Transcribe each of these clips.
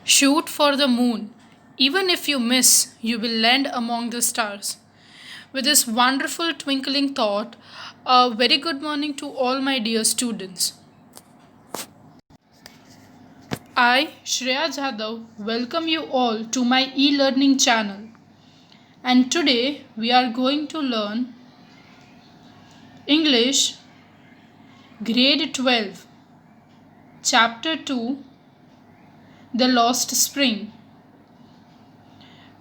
Shoot for the moon. Even if you miss, you will land among the stars. With this wonderful twinkling thought, a very good morning to all my dear students. I, Shreya Jadhav, welcome you all to my e-learning channel. And today we are going to learn English Grade 12, Chapter 2, The Lost Spring.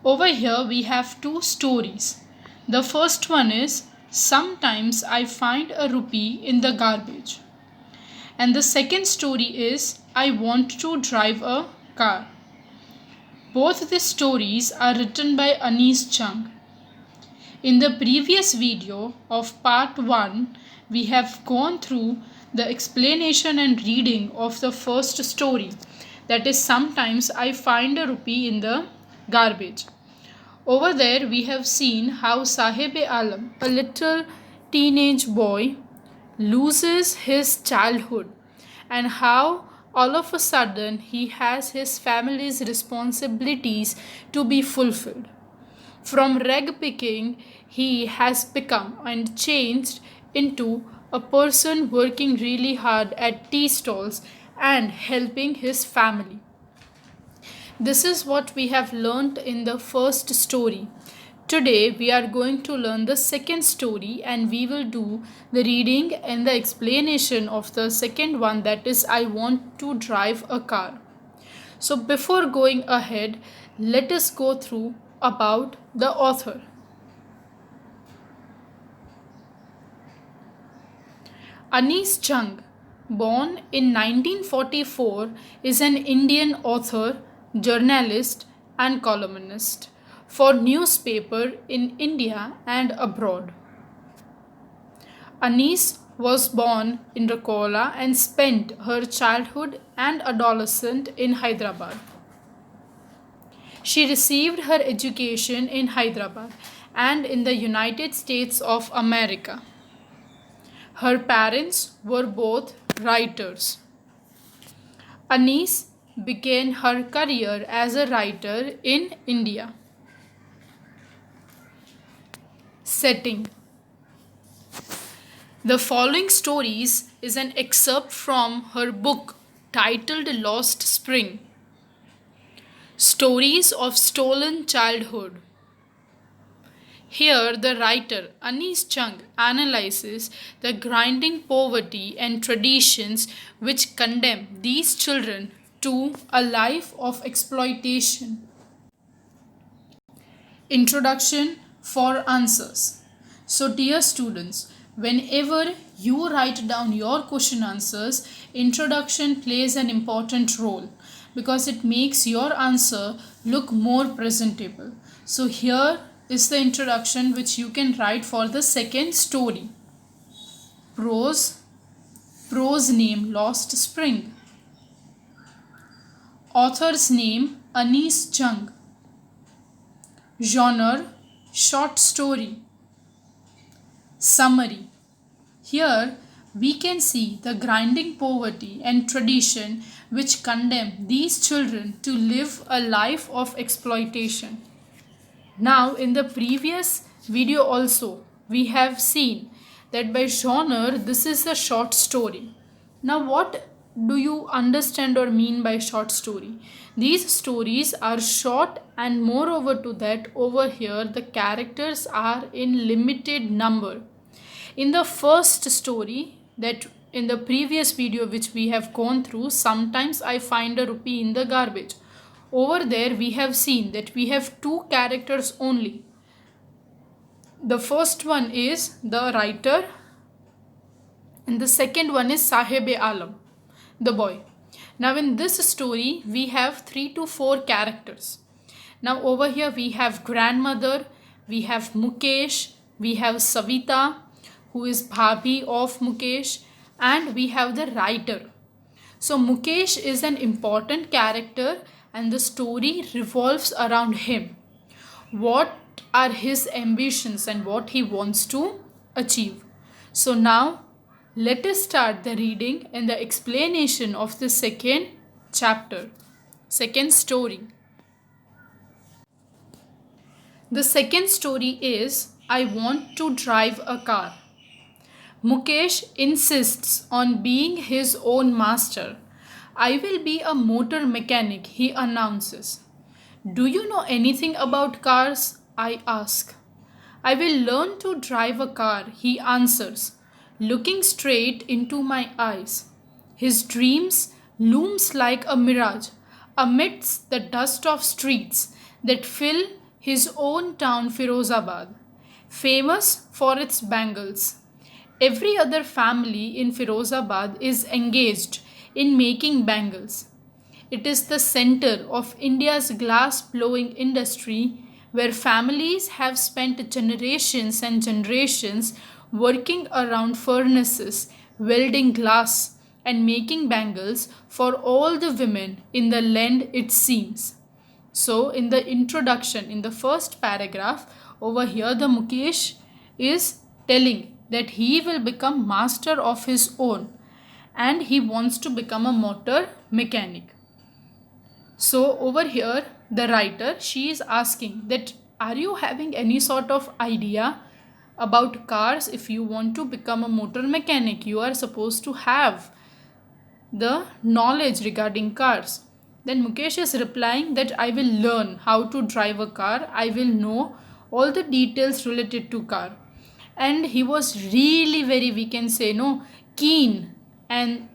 Over here we have two stories. The first one is Sometimes I Find a Rupee in the Garbage. And the second story is I Want to Drive a Car. Both the stories are written by Anees Chung. In the previous video of part 1, we have gone through the explanation and reading of the first story, that is Sometimes I Find a Rupee in the Garbage. Over there we have seen how Sahib-e-Alam, a little teenage boy, loses his childhood and how all of a sudden he has his family's responsibilities to be fulfilled. From rag picking, he has become and changed into a person working really hard at tea stalls and helping his family. This is what we have learnt in the first story. Today we are going to learn the second story and we will do the reading and the explanation of the second one, that is I Want to Drive a Car. So before going ahead, let us go through about the author. Anees Chung, born in 1944, is an Indian author, journalist and columnist for newspaper in India and abroad. Anees was born in Rakola and spent her childhood and adolescence in Hyderabad. She received her education in Hyderabad and in the United States of America. Her parents were both writers. Anees began her career as a writer in India. Setting. The following stories is an excerpt from her book titled Lost Spring. Stories of Stolen Childhood. Here, the writer Anees Chung analyzes the grinding poverty and traditions which condemn these children to a life of exploitation. Introduction for answers. So, dear students, whenever you write down your question answers, introduction plays an important role because it makes your answer look more presentable. So, here is the introduction which you can write for the second story. Prose name Lost Spring. Author's name Anees Chung. Genre short story. Summary. Here we can see the grinding poverty and tradition which condemn these children to live a life of exploitation. Now in the previous video also we have seen that by genre this is a short story. Now what do you understand or mean by short story? These stories are short and moreover to that over here the characters are in limited number. In the first story, that in the previous video which we have gone through, Sometimes I Find a Rupee in the Garbage. Over there we have seen that we have two characters only. The first one is the writer and the second one is Sahib-e-Alam, the boy. Now in this story we have 3 to 4 characters. Now over here we have grandmother, we have Mukesh, we have Savita who is Bhabhi of Mukesh, and we have the writer. So Mukesh is an important character and the story revolves around him. What are his ambitions and what he wants to achieve? So now let us start the reading and the explanation of the second chapter. Second story. The second story is I want to drive a car. Mukesh insists on being his own master. I will be a motor mechanic, he announces. Do you know anything about cars? I ask. I will learn to drive a car, he answers, looking straight into my eyes. His dreams looms like a mirage amidst the dust of streets that fill his own town Firozabad, famous for its bangles. Every other family in Firozabad is engaged in making bangles. It is the center of India's glass blowing industry where families have spent generations and generations working around furnaces, welding glass, and making bangles for all the women in the land, it seems. So, in the introduction, in the first paragraph, over here, the Mukesh is telling that he will become master of his own and he wants to become a motor mechanic. So over here the writer, she is asking that are you having any sort of idea about cars? If you want to become a motor mechanic, you are supposed to have the knowledge regarding cars. Then Mukesh is replying that I will learn how to drive a car. I will know all the details related to car. And he was really very, we can say, no, keen and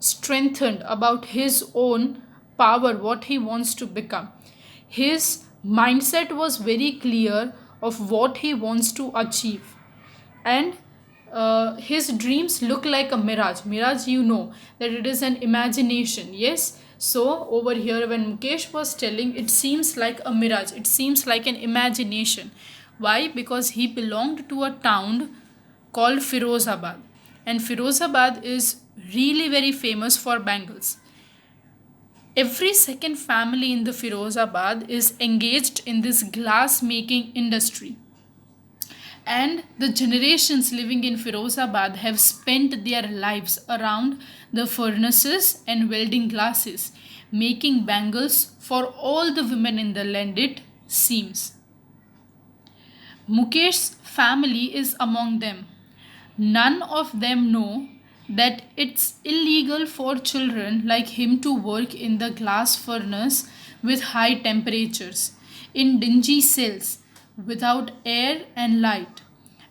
strengthened about his own power, what he wants to become. His mindset was very clear of what he wants to achieve. And his dreams look like a mirage. Mirage, you know that it is an imagination. Yes. So over here, when Mukesh was telling, it seems like a mirage. It seems like an imagination. Why? Because he belonged to a town called Firozabad. And Firozabad is really very famous for bangles. Every second family in the Firozabad is engaged in this glass making industry. And the generations living in Firozabad have spent their lives around the furnaces and welding glasses, making bangles for all the women in the land, it seems. Mukesh's family is among them. None of them know that it's illegal for children like him to work in the glass furnace with high temperatures, in dingy cells, without air and light.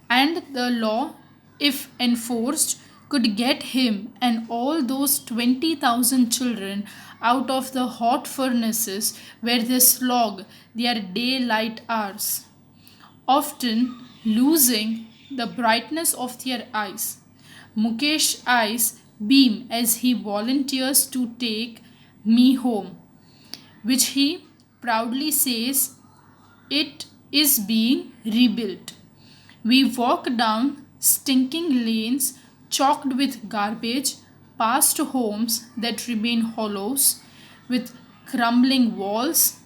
And the law, if enforced, could get him and all those 20,000 children out of the hot furnaces where they slog their daylight hours, often losing the brightness of their eyes. Mukesh's eyes beam as he volunteers to take me home, which he proudly says it is being rebuilt. We walk down stinking lanes chalked with garbage, past homes that remain hollows, with crumbling walls,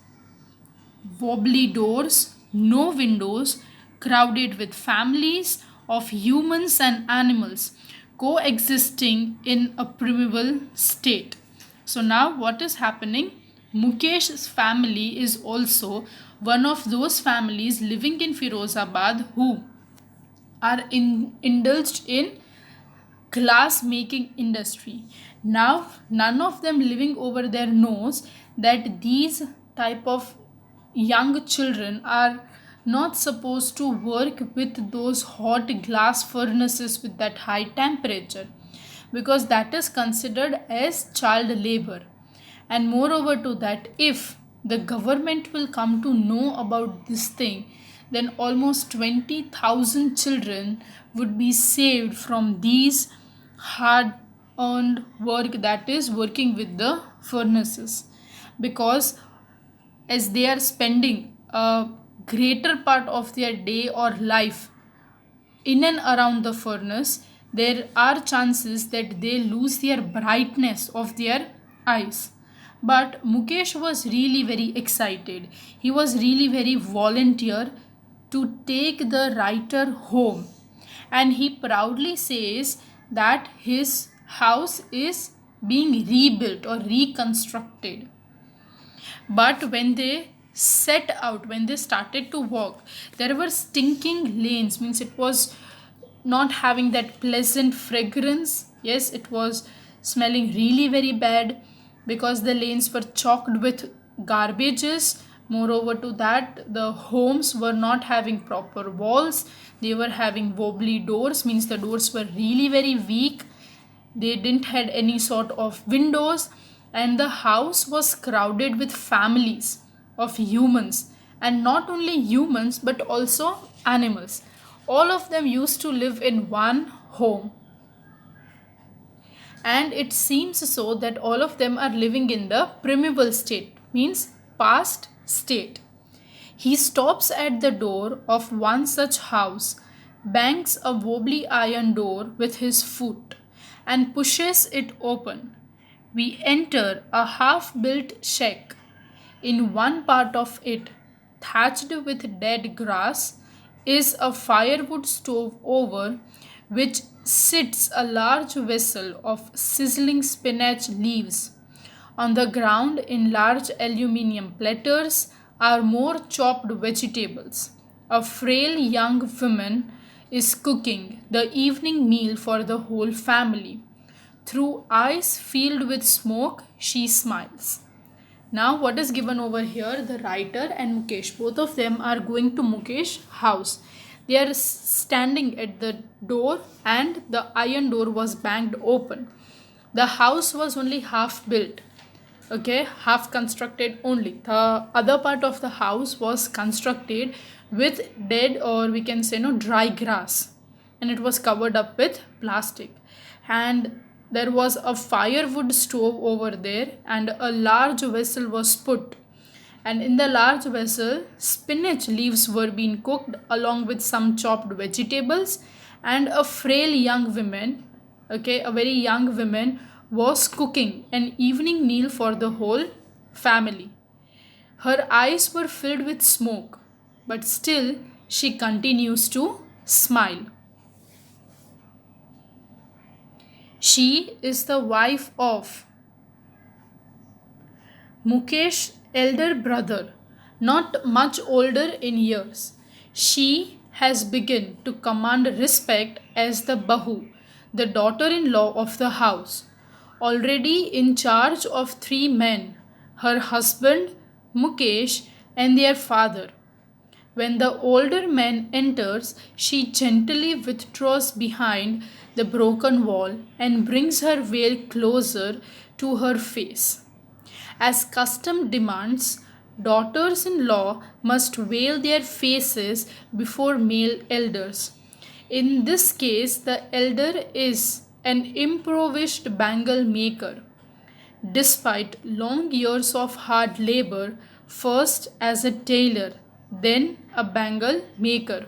wobbly doors, no windows, crowded with families of humans and animals coexisting in a primeval state. So, now what is happening? Mukesh's family is also one of those families living in Firozabad who are indulged in glass making industry. Now none of them living over there knows that these type of young children are not supposed to work with those hot glass furnaces with that high temperature, because that is considered as child labor. And moreover to that, if the government will come to know about this thing, then almost 20,000 children would be saved from these hard earned work, that is working with the furnaces. Because as they are spending a greater part of their day or life in and around the furnace, there are chances that they lose their brightness of their eyes. But Mukesh was really very excited. He was really very volunteer to take the writer home. And he proudly says that his house is being rebuilt or reconstructed. But when they set out, when they started to walk, there were stinking lanes, means it was not having that pleasant fragrance. Yes, it was smelling really very bad because the lanes were choked with garbages. Moreover to that, the homes were not having proper walls. They were having wobbly doors, means the doors were really very weak. They didn't had any sort of windows, and the house was crowded with families of humans, and not only humans but also animals. All of them used to live in one home, and it seems so that all of them are living in the primeval state, means past state. He stops at the door of one such house, bangs a wobbly iron door with his foot, and pushes it open. We enter a half built shack. In one part of it, thatched with dead grass, is a firewood stove over which sits a large vessel of sizzling spinach leaves. On the ground, in large aluminium platters, are more chopped vegetables. A frail young woman is cooking the evening meal for the whole family. Through eyes filled with smoke, she smiles. Now, what is given over here? The writer and Mukesh, both of them are going to Mukesh house. They are standing at the door, and the iron door was banged open. The house was only half built, okay, half constructed only. The other part of the house was constructed with dead, or we can say no, dry grass, and it was covered up with plastic. And there was a firewood stove over there, and a large vessel was put, and in the large vessel spinach leaves were being cooked along with some chopped vegetables. And a frail young woman, okay, a very young woman, was cooking an evening meal for the whole family. Her eyes were filled with smoke, but still she continues to smile. She is the wife of Mukesh's elder brother, not much older in years. She has begun to command respect as the Bahu, the daughter in law of the house, already in charge of three men, her husband, Mukesh, and their father. When the older man enters, she gently withdraws behind the broken wall and brings her veil closer to her face. As custom demands, daughters in law must veil their faces before male elders. In this case, the elder is an improvised bangle maker. Despite long years of hard labor, first as a tailor, then a bangle maker,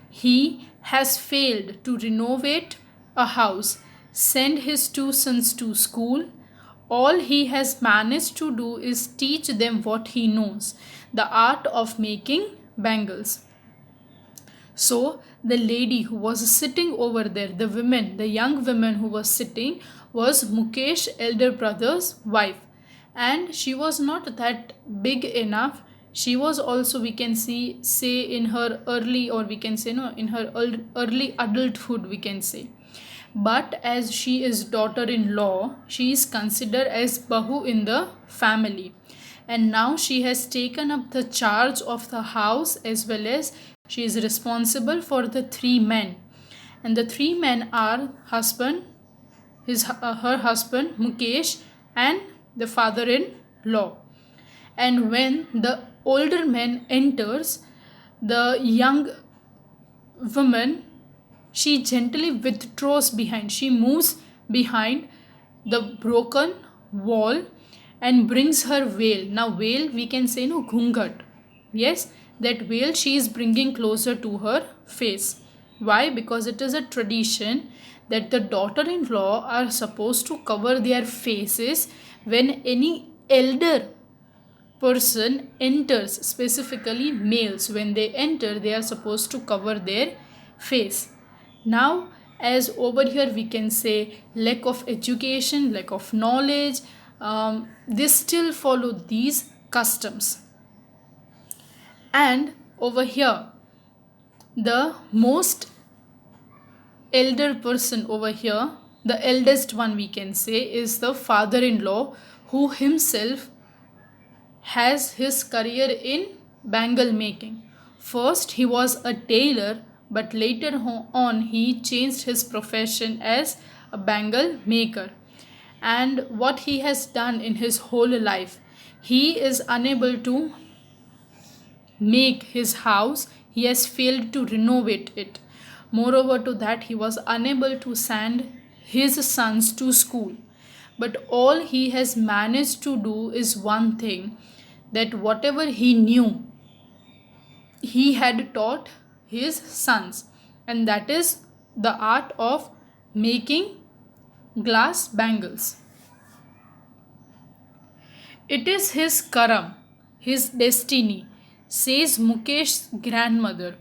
he has failed to renovate a house, send his two sons to school. All he has managed to do is teach them what he knows, the art of making bangles. So, the lady who was sitting over there, the woman, the young woman who was sitting, was Mukesh elder brother's wife, and she was not that big enough. She was also, we can see, say in her early, or we can say no, in her early adulthood, we can say. But as she is daughter-in-law, she is considered as Bahu in the family, and now she has taken up the charge of the house, as well as she is responsible for the three men. And the three men are husband, her husband Mukesh, and the father-in-law. And when the older man enters, the young woman, she gently withdraws behind, she moves behind the broken wall and brings her veil. Now veil, we can say no, ghungat. Yes, that veil she is bringing closer to her face. Why? Because it is a tradition that the daughter-in-law are supposed to cover their faces when any elder person enters, specifically males. When they enter, they are supposed to cover their face. Now, as over here we can say lack of education, lack of knowledge. They still follow these customs. And over here, the most elder person over here, the eldest one we can say, is the father-in-law, who himself has his career in bangle making. First, he was a tailor, but later on, he changed his profession as a bangle maker. And what he has done in his whole life, he is unable to make his house, he has failed to renovate it. Moreover to that, he was unable to send his sons to school. But all he has managed to do is one thing, that whatever he knew, he had taught his sons, and that is the art of making glass bangles. It is his karam, his destiny, says Mukesh's grandmother,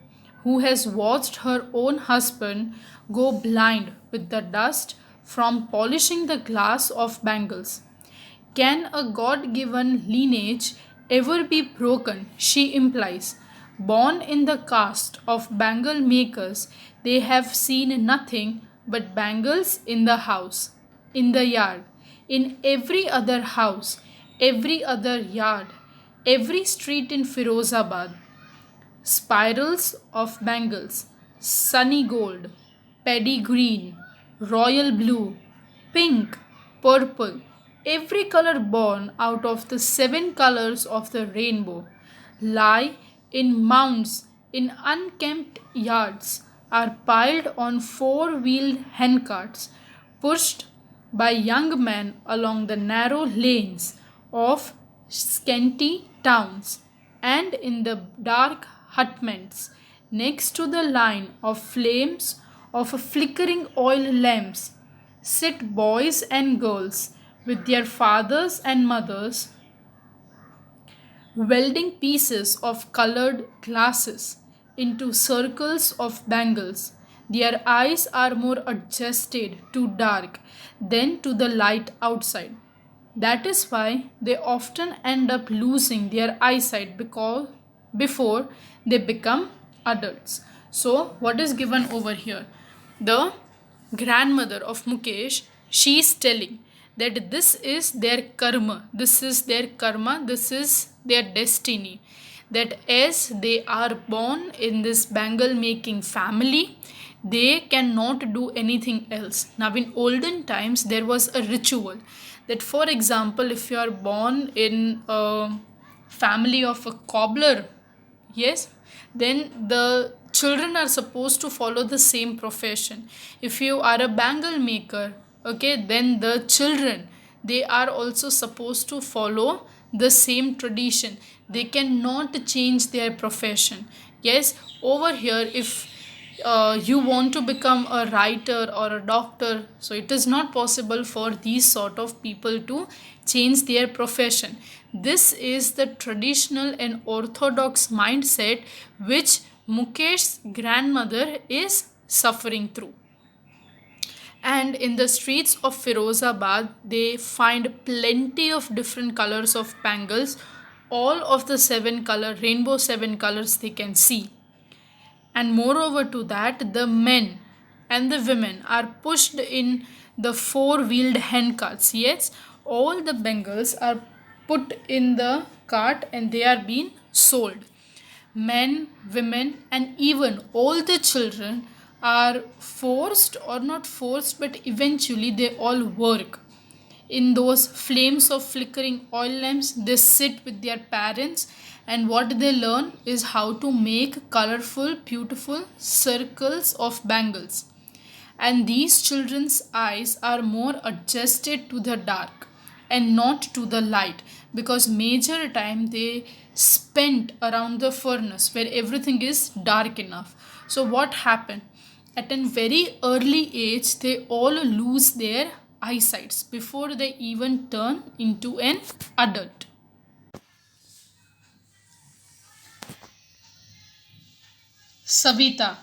who has watched her own husband go blind with the dust from polishing the glass of bangles. Can a God given lineage ever be broken? She implies. Born in the caste of bangle makers, they have seen nothing but bangles in the house, in the yard, in every other house, every other yard, every street in Firozabad. Spirals of bangles, sunny gold, paddy green, royal blue, pink, purple, every color born out of the seven colors of the rainbow, lie in mounds in unkempt yards, are piled on four-wheeled handcarts, pushed by young men along the narrow lanes of scanty towns, and in the dark hutments next to the line of flames of flickering oil lamps sit boys and girls with their fathers and mothers, welding pieces of colored glasses into circles of bangles. Their eyes are more adjusted to dark than to the light outside. That is why they often end up losing their eyesight because before they become adults. So, what is given over here? The grandmother of Mukesh, she is telling that this is their karma, this is their destiny. That as they are born in this bangle making family, they cannot do anything else. Now, in olden times, there was a ritual that, for example, if you are born in a family of a cobbler, yes, then the children are supposed to follow the same profession. If you are a bangle maker, okay, then the children, they are also supposed to follow the same tradition. They cannot change their profession. Yes, over here, if you want to become a writer or a doctor, so it is not possible for these sort of people to change their profession. This is the traditional and orthodox mindset which Mukesh's grandmother is suffering through. And in the streets of Firozabad, they find plenty of different colors of bangles, all of the rainbow seven colors they can see. And moreover to that, the men and the women are pushed in the four-wheeled handcarts. Yes, all the bangles are put in the cart and they are being sold. Men, women, and even all the children are forced, or not forced, but eventually they all work in those flames of flickering oil lamps. They sit with their parents, and what they learn is how to make colorful, beautiful circles of bangles. And these children's eyes are more adjusted to the dark and not to the light, because major time they spent around the furnace where everything is dark enough. So what happened? At a very early age, they all lose their eyesights before they even turn into an adult. Savita,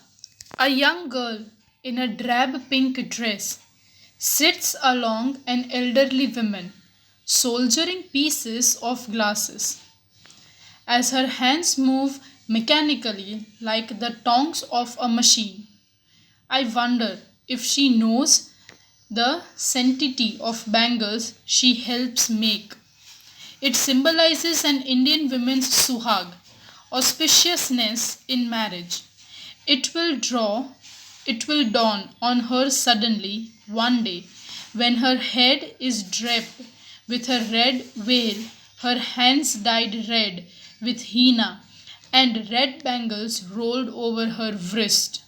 a young girl in a drab pink dress sits along an elderly woman, soldiering pieces of glasses. As her hands move mechanically like the tongs of a machine, I wonder if she knows the sanctity of bangles she helps make. It symbolizes an Indian woman's suhag, auspiciousness in marriage. It will draw, it will dawn on her suddenly one day when her head is draped with a red veil, her hands dyed red with henna, and red bangles rolled over her wrist.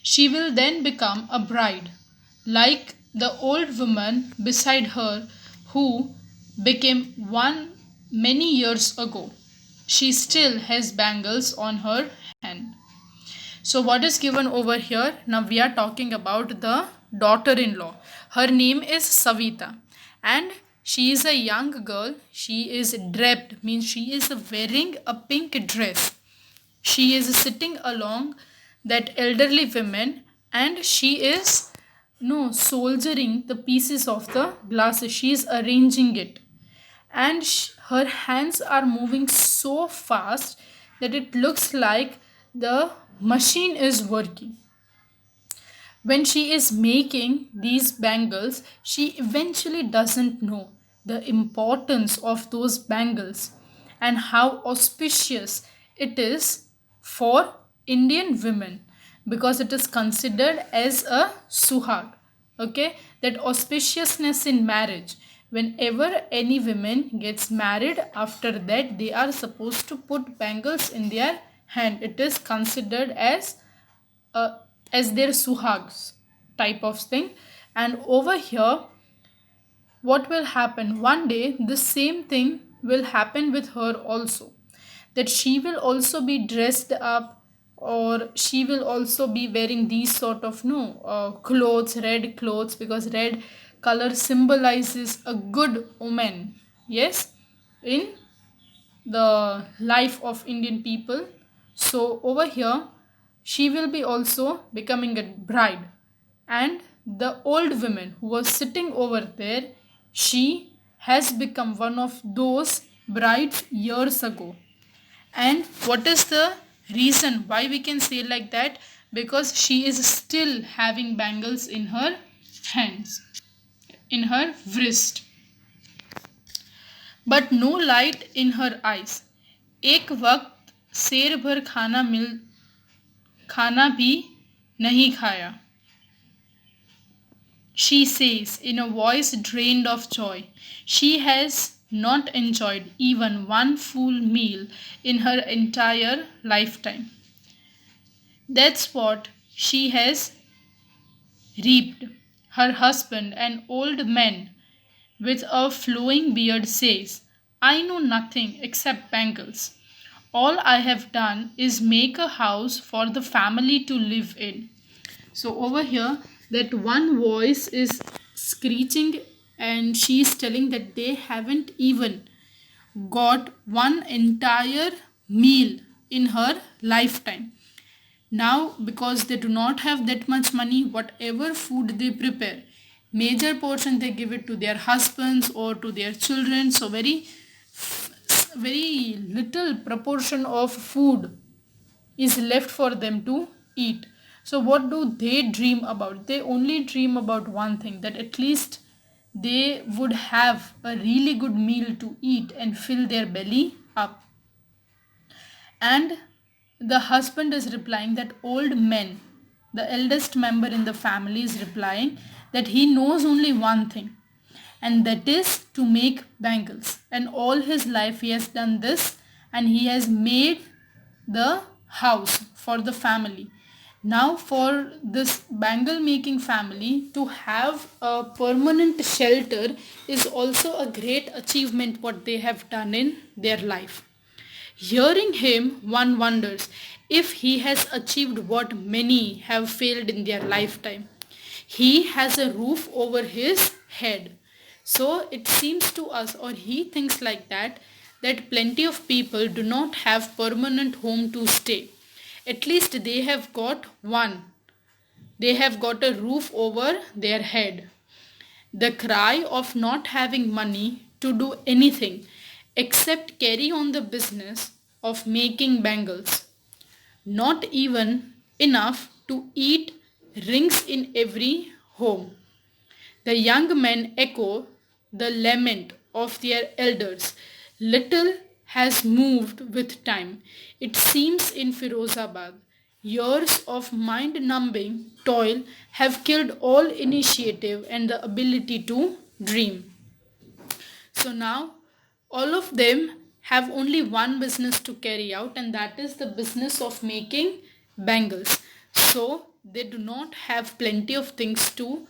She will then become a bride, like the old woman beside her who became one many years ago. She still has bangles on her hand. So, what is given over here? Now, we are talking about the daughter in law. Her name is Savita, and she is a young girl. She is draped, means she is wearing a pink dress. She is sitting along that elderly woman, and she is no soldiering the pieces of the glasses. She is arranging it, and her hands are moving so fast that it looks like the machine is working. When she is making these bangles, she eventually doesn't know the importance of those bangles and how auspicious it is for Indian women, because it is considered as a suhag. Okay, that auspiciousness in marriage. Whenever any woman gets married, after that they are supposed to put bangles in their hand. It is considered uh, as their suhags type of thing. And over here, what will happen one day, the same thing will happen with her also, that she will also be dressed up, or she will also be wearing these sort of no clothes, red clothes, because red color symbolizes a good woman. Yes, in the life of Indian people. So over here, she will be also becoming a bride. And the old woman who was sitting over there, she has become one of those brides years ago. And what is the reason why we can say like that? Because she is still having bangles in her hands, in her wrist, but no light in her eyes. एक वक्त शेर भर खाना भी नहीं खाया, she says in a voice drained of joy. She has not enjoyed even one full meal in her entire lifetime. That's what she has reaped. Her husband, an old man with a flowing beard, says, I know nothing except bangles. All I have done is make a house for the family to live in. So over here, that one voice is screeching, and she is telling that they haven't even got one entire meal in her lifetime. Now, because they do not have that much money, whatever food they prepare, major portion they give it to their husbands or to their children. So very little proportion of food is left for them to eat. So, what do they dream about? They only dream about one thing, that at least they would have a really good meal to eat and fill their belly up. And the husband is replying, that old man, the eldest member in the family, is replying that he knows only one thing, and that is to make bangles. And all his life he has done this, and he has made the house for the family. Now, for this bangle making family to have a permanent shelter is also a great achievement what they have done in their life. Hearing him, one wonders if he has achieved what many have failed in their lifetime. He has a roof over his head. So it seems to us, or he thinks like that, that plenty of people do not have permanent home to stay. At least they have got one they have got a roof over their head. The cry of not having money to do anything except carry on the business of making bangles. Not even enough to eat rings in every home. The young men echo the lament of their elders. Little has moved with time. It seems in Firozabad. Years of mind numbing toil have killed all initiative and the ability to dream. So now all of them have only one business to carry out, and that is the business of making bangles. So they do not have plenty of things to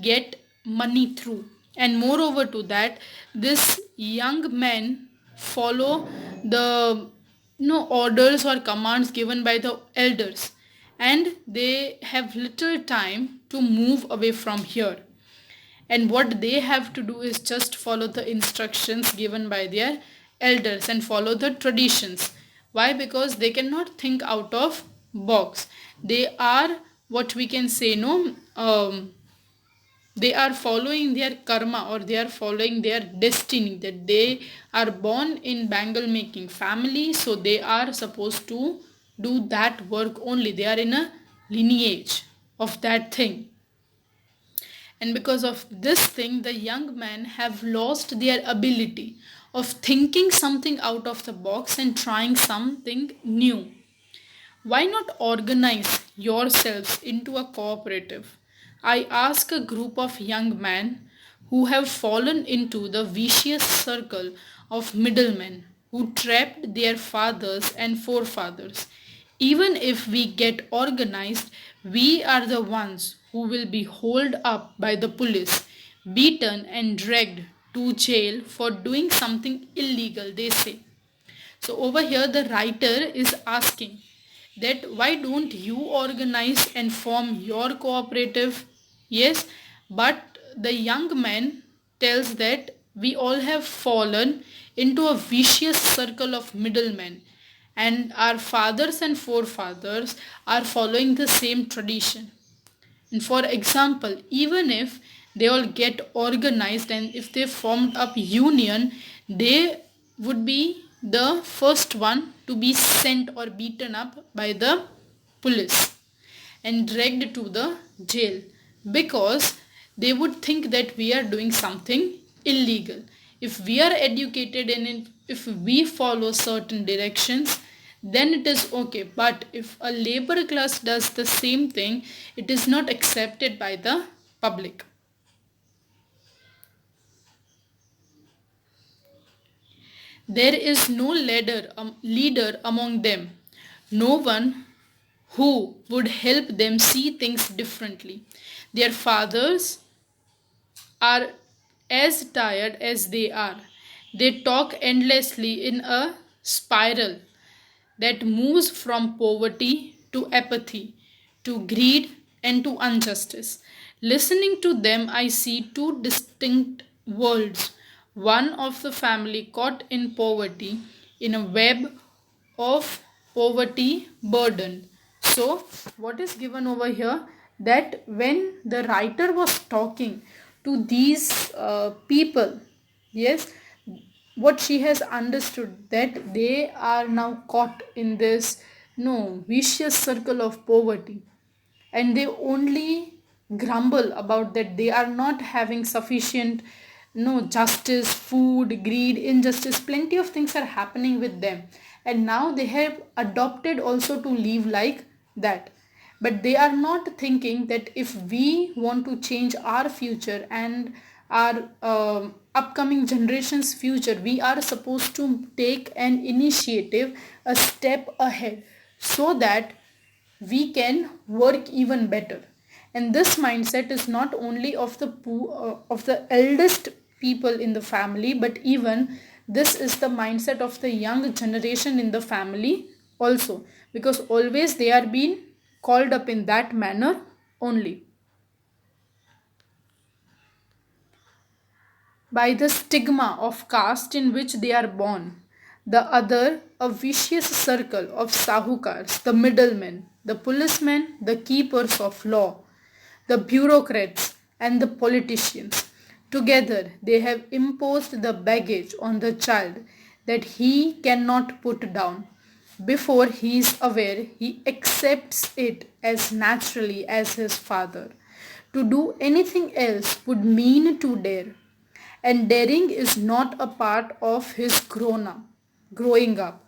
get money through. And moreover to that, this young men follow the orders or commands given by the elders, and they have little time to move away from here, and what they have to do is just follow the instructions given by their elders and follow the traditions. Why? Because they cannot think out of box. They are, what we can say, they are following their karma, or they are following their destiny, that they are born in bangle making family, so they are supposed to do that work only. They are in a lineage of that thing, and because of this thing the young men have lost their ability of thinking something out of the box and trying something new. Why not organize yourselves into a cooperative? I ask a group of young men who have fallen into the vicious circle of middlemen who trapped their fathers and forefathers. Even if we get organized, we are the ones who will be hauled up by the police, beaten and dragged to jail for doing something illegal, they say. So over here the writer is asking that why don't you organize and form your cooperative? Yes, but the young man tells that we all have fallen into a vicious circle of middlemen, and our fathers and forefathers are following the same tradition. And for example, even if they all get organized and if they formed up union, they would be the first one to be sent or beaten up by the police and dragged to the jail, because they would think that we are doing something illegal. If we are educated and if we follow certain directions, then it is okay. But if a labor class does the same thing, it is not accepted by the public. There is no leader among them, no one who would help them see things differently. Their fathers are as tired as they are. They talk endlessly in a spiral that moves from poverty to apathy, to greed and to injustice. Listening to them, I see two distinct worlds. One of the family caught in poverty, in a web of poverty burden. So, what is given over here, that when the writer was talking to these people, yes, what she has understood, that they are now caught in this no vicious circle of poverty, and they only grumble about that they are not having sufficient no justice, food, greed, injustice, plenty of things are happening with them, and now they have adopted also to live like that. But they are not thinking that if we want to change our future and our upcoming generations future, we are supposed to take an initiative, a step ahead, so that we can work even better. And this mindset is not only of the of the eldest people in the family, but even this is the mindset of the young generation in the family also, because always they are being called up in that manner only, by the stigma of caste in which they are born. The other, a vicious circle of sahukars, the middlemen, the policemen, the keepers of law, the bureaucrats, and the politicians. Together, they have imposed the baggage on the child that he cannot put down. Before he is aware, he accepts it as naturally as his father. To do anything else would mean to dare, and daring is not a part of his growing up.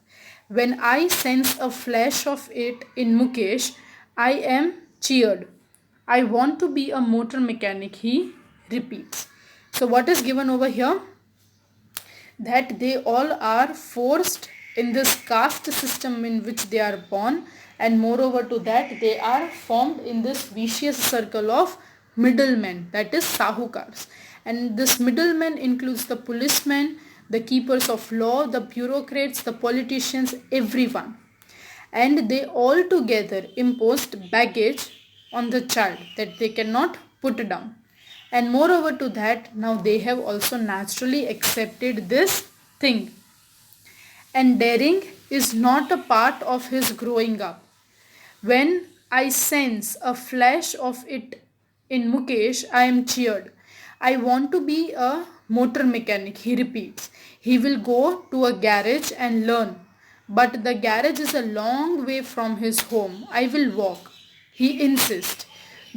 When I sense a flash of it in Mukesh, I am cheered. I want to be a motor mechanic, he repeats. So, what is given over here? That they all are forced in this caste system in which they are born, and moreover to that they are formed in this vicious circle of middlemen, that is sahukars. And this middlemen includes the policemen, the keepers of law, the bureaucrats, the politicians, everyone. And they all together imposed baggage on the child that they cannot put down. And moreover to that, now they have also naturally accepted this thing. And daring is not a part of his growing up. When I sense a flash of it in Mukesh, I am cheered. I want to be a motor mechanic, he repeats. He will go to a garage and learn. But the garage is a long way from his home. I will walk. He insists.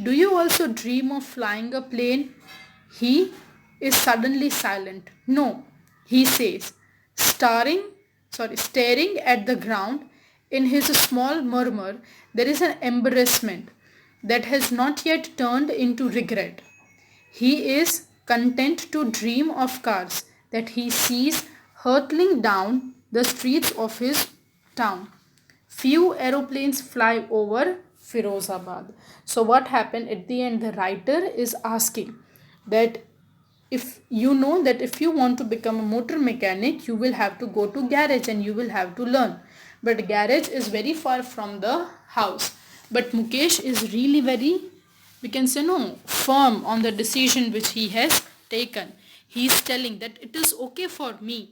Do you also dream of flying a plane? He is suddenly silent. No, he says, staring at the ground. In his small murmur, there is an embarrassment that has not yet turned into regret. He is content to dream of cars that he sees hurtling down the streets of his town. Few aeroplanes fly over Firozabad. So, what happened at the end? The writer is asking that if you know that if you want to become a motor mechanic, you will have to go to garage and you will have to learn. But garage is very far from the house. But Mukesh is really very, we can say, no, firm on the decision which he has taken. He is telling that it is okay for me.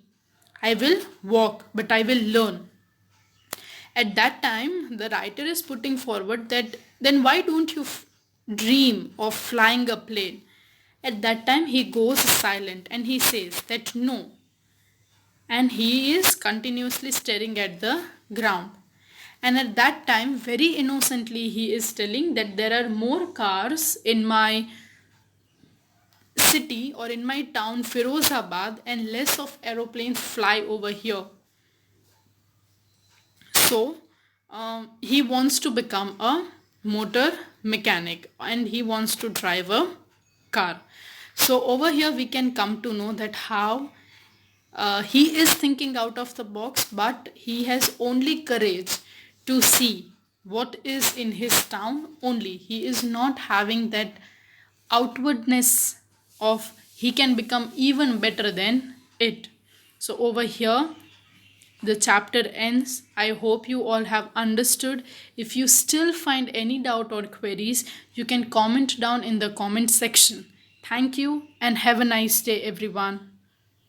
I will walk, but I will learn. At that time, the writer is putting forward that then why don't you dream of flying a plane? At that time, he goes silent and he says that no. And he is continuously staring at the ground. And at that time, very innocently, he is telling that there are more cars in my city or in my town, Firozabad, and less of aeroplanes fly over here. So, he wants to become a motor mechanic and he wants to drive a car. So, over here, we can come to know that how he is thinking out of the box, but he has only courage to see what is in his town only. He is not having that outwardness of he can become even better than it. So, over here, the chapter ends. I hope you all have understood. If you still find any doubt or queries, you can comment down in the comment section. Thank you and have a nice day, everyone.